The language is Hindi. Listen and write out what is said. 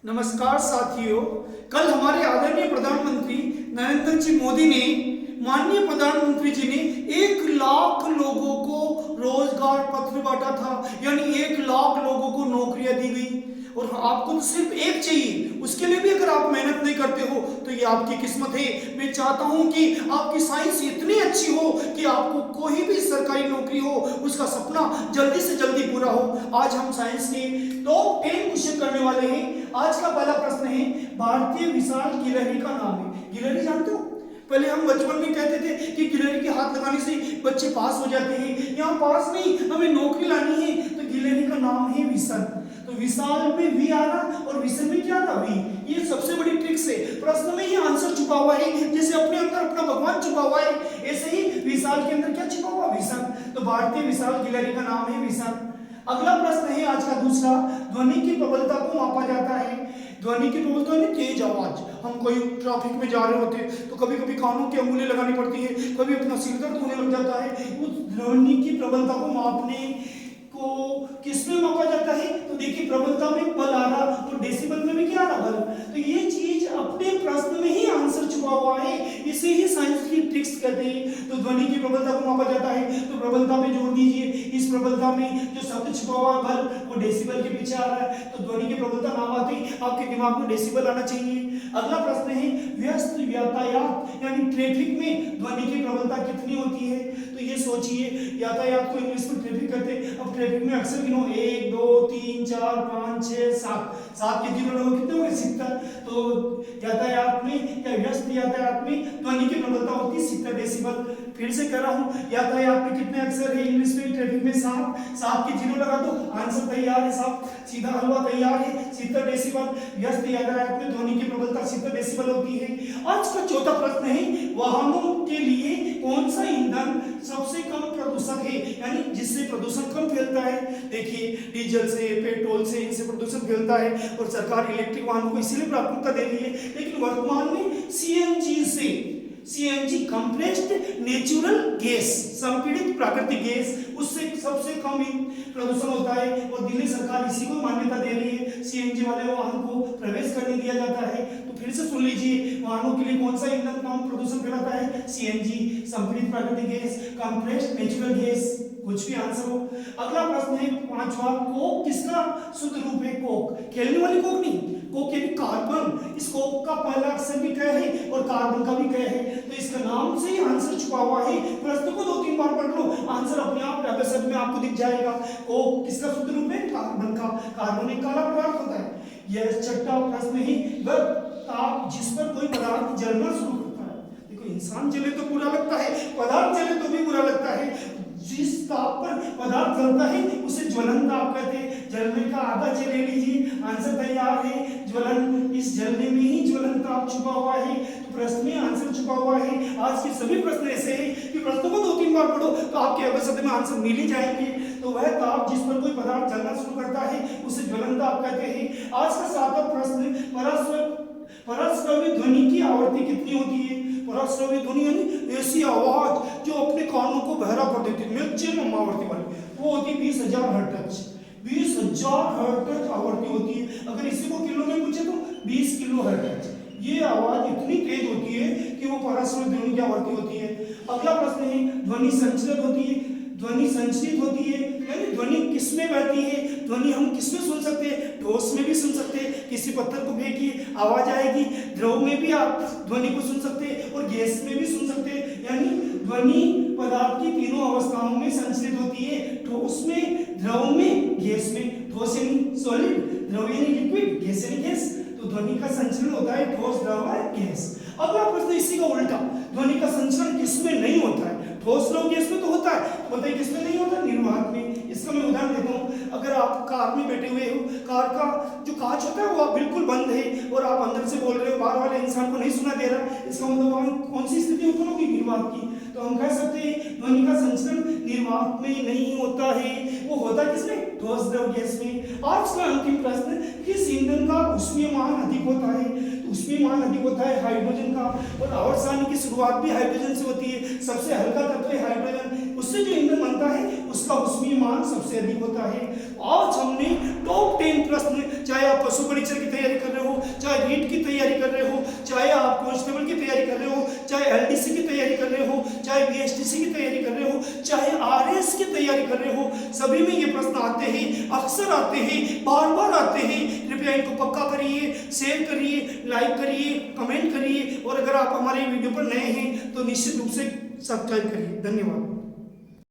नमस्कार साथियों। कल हमारे आदरणीय प्रधानमंत्री नरेंद्र जी मोदी ने माननीय प्रधानमंत्री जी ने 1 लाख लोगों को रोजगार पत्र बांटा था, यानी 1 लाख लोगों को नौकरियां दी गई। और आपको तो सिर्फ एक चाहिए, उसके लिए भी अगर आप मेहनत नहीं करते हो तो ये आपकी किस्मत है। मैं चाहता हूं कि आपकी साइंस इतनी अच्छी हो कि आपको कोई भी सरकारी नौकरी हो उसका सपना जल्दी से जल्दी पूरा हो। आज हम साइंस के टॉप 10 क्वेश्चन करने वाले हैं। आज का पहला प्रश्न है, भारतीय विशाल गिलहरी का नाम है। गिलहरी जानते हो? पहले हम बचपन में कहते थे कि गिलहरी के हाथ लगाने से बच्चे पास हो जाते हैं। यहाँ पास नहीं, हमें नौकरी लानी है, तो गिलहरी का नाम है विशन। तो विशाल में वी आ रहा और विशन में क्या आ रहा? वी। ये सबसे बड़ी ट्रिक्स है। प्रश्न में ही आंसर छुपा हुआ है। जैसे अपने अंदर अपना भगवान छुपा हुआ है, ऐसे ही विशाल के अंदर क्या छुपा हुआ? विशन। तो भारतीय विशाल गिलहरी का नाम है विशन। अगला प्रश्न है आज का दूसरा, ध्वनि की प्रबलता को मापा जाता है। ध्वनि की प्रबलता है तेज आवाज। हम कोई ट्रैफिक में जा रहे होते हैं तो कभी कभी कानों की अंगुली लगानी पड़ती है, कभी अपना सिर दर्द होने लग जाता है। उस ध्वनि की प्रबलता को मापने को किसमें मापा जाता है? तो देखिए, प्रबलता में पल आ रहा और डेसिबल में भी क्या आ रहा? बल। तो ये चीज अपने प्रश्न में ही आंसर छुपा हुआ है, इसे ही साइंस की ट्रिक्स कहते हैं। तो ध्वनि की प्रबलता को मापा जाता है, तो प्रबलता में जोड़ दीजिए। इस प्रबलता में जो शब्द छुपा हुआ है बल, वो डेसिबल के पीछे आ रहा है। तो ध्वनि की प्रबलता नाम आते ही आपके दिमाग में डेसिबल आना चाहिए। अगला प्रश्न है, व्यस्त यातायात यानी ट्रैफिक में ध्वनि की प्रबलता कितनी होती है? तो ये सोचिए, यातायात को इंग्लिश में ट्रैफिक कहते हैं। अब ट्रैफिक में अक्सर गिनो, 1 2 3 4 5 6 7, 7 के जीरो लोग कितने हो गए? 70। तो यातायात में या व्यस्त यातायात में ध्वनि की प्रबलता होती है 70 डेसिबल। फिर से कह रहा हूं, यातायात में कितने अक्षर है इंग्लिश में? ट्रैफिक में 7। 7 के जीरो लगा दो, आंसर तैयार है साहब, सीधा हलवा तैयार है। 70 डेसिबल। व्यस्त यातायात में ध्वनि की प्रबलता 70 डेसिबल होती है। आज का चौथा प्रश्न है, वाहनों के लिए कौन सा ईंधन सबसे कम प्रदूषक है, यानी जिससे प्रदूषण कम फैलता है? देखिए, डीजल से, पेट्रोल से, इनसे प्रदूषण फैलता है और सरकार इलेक्ट्रिक वाहनों को इसीलिए प्राथमिकता दे रही है। लेकिन वर्तमान में सीएनजी से, सीएनजी कंप्रेस्ड नेचुरल गैस, संपीड़ित प्राकृतिक गैस, उससे सबसे कम प्रदूषण होता है और दिल्ली सरकार इसी को मान्यता दे रही है। सीएनजी वाले वाहन को प्रवेश करने दिया जाता है। तो फिर से सुन लीजिए, वाहनों के लिए कौन सा ईंधन कम प्रदूषण फैलाता है? सीएनजी, संपीड़ित प्राकृतिक गैस, कंप्रेस्ड नेचुरल गैस, कुछ भी आंसर हो। अगला प्रश्न है पांचवा, कोक किसका शुद्ध रूप है? कोक, खेलने वाली कोक नहीं, कोक यानी कार्बन। इस कोक का पहला अक्षर भी क है और कार्बन का भी क है, तो इसका नाम से ही आंसर छुपा हुआ है। प्रश्न को 2-3 बार पढ़ लो, आंसर अपने आप डबल शब्द में आपको दिख जाएगा। कोक किसका शुद्ध रूप है? कार्बन का। कार्बन एक काला पदार्थ होता है। यह छठा प्रश्न है, वह ताप जिस पर कोई पदार्थ जलना शुरू करता है। देखो, इंसान जले तो बुरा लगता है, पदार्थ जले तो भी बुरा लगता है। जिस ताप पर पदार्थ जलता है उसे ज्वलन ताप कहते हैं। जलने का आधा ले लीजिए, आंसर तैयार है ज्वलन। इस जलने में ही ज्वलन ताप छुपा हुआ है, तो प्रश्न में आंसर छुपा हुआ है। आज के सभी प्रश्न ऐसे हैं कि प्रश्नों को 2-3 बार पढ़ो तो आपके अगले शब्द में आंसर मिल ही जाएंगे। तो वह ताप जिस पर कोई पदार्थ जलना शुरू करता है उसे ज्वलन ताप कहते हैं। आज का 7वां प्रश्न, परस्रव्य ध्वनि की आवृत्ति कितनी होती है? परस्रव्य ध्वनि यानी ऐसी आवाज जो अपने कानों को बहरा कर देती है, मैक्सिमम आवृत्ति वाली, वो होती है 20,000 हर्ट्ज। 20,000 हर्ट्ज आवृत्ति होती है। अगर इसी को किलो में पूछे तो 20 किलो हर्ट्ज। ये आवाज इतनी तेज होती है कि वो परस्रव्य ध्वनि की आवृत्ति होती है। अगला प्रश्न है, ध्वनि संचरित होती है। ध्वनि संचरित होती है यानी ध्वनि किसमें बहती है? ध्वनि हम किसमें सुन सकते हैं? ठोस में भी सुन सकते हैं, किसी पत्थर को फेंकिए आवाज आएगी। द्रव में भी आप ध्वनि को सुन सकते हैं और गैस में भी सुन सकते हैं। यानी ध्वनि पदार्थ की तीनों अवस्थाओं में संचरित होती है, ठोस में, द्रव में, गैस में। ठोस यानी सॉलिड, द्रव यानी लिक्विड, गैस यानी गैस। तो ध्वनि का संचरण होता है ठोस, द्रव और गैस। अगला प्रश्न इसी का उल्टा, ध्वनि का संचरण किसमें नहीं होता है? ठोस, द्रव, गैस में तो होता है, तो बताइए किसमें नहीं होता? निर्वात में। इसका मैं उदाहरण देता हूँ। अगर आप कार में बैठे हुए हो, कार का जो कांच होता है वो बिल्कुल बंद है और आप अंदर से बोल रहे हो, बाहर वाले इंसान को नहीं सुना दे रहा, इसका मतलब कौन सी स्थिति उत्पन्न होगी? निर्वात की। तो हम कह सकते हैं ध्वनि का संचरण निर्वात में नहीं होता है, वो होता है किसमें? ठोस, द्रव, गैस में। आज का अंतिम प्रश्न, किस ईंधन का ऊष्मीयमान अधिक होता है? तो ऊष्मीयमान अधिक होता है हाइड्रोजन का, और आवर्त सारणी की शुरुआत भी हाइड्रोजन से होती है। सबसे हल्का तत्व है हाइड्रोजन, उससे जो ईंधन बनता है उसका ऊष्मीयमान सबसे अधिक होता है। आज हमने टॉप 10 प्रश्न, चाहे आप पशु परीक्षा की तैयारी कर रहे चाहे रीट की तैयारी कर रहे हो, चाहे आप कांस्टेबल की तैयारी कर रहे हो, चाहे एलडीसी की तैयारी कर रहे हो, चाहे बीएसटीसी की तैयारी कर रहे हो, चाहे आरएस की तैयारी कर रहे हो, सभी में ये प्रश्न आते हैं, अक्सर आते हैं, बार बार आते हैं। कृपया इनको पक्का करिए, शेयर करिए, लाइक करिए, कमेंट करिए और अगर आप हमारे वीडियो पर नए हैं तो निश्चित रूप से सब्सक्राइब करिए। धन्यवाद।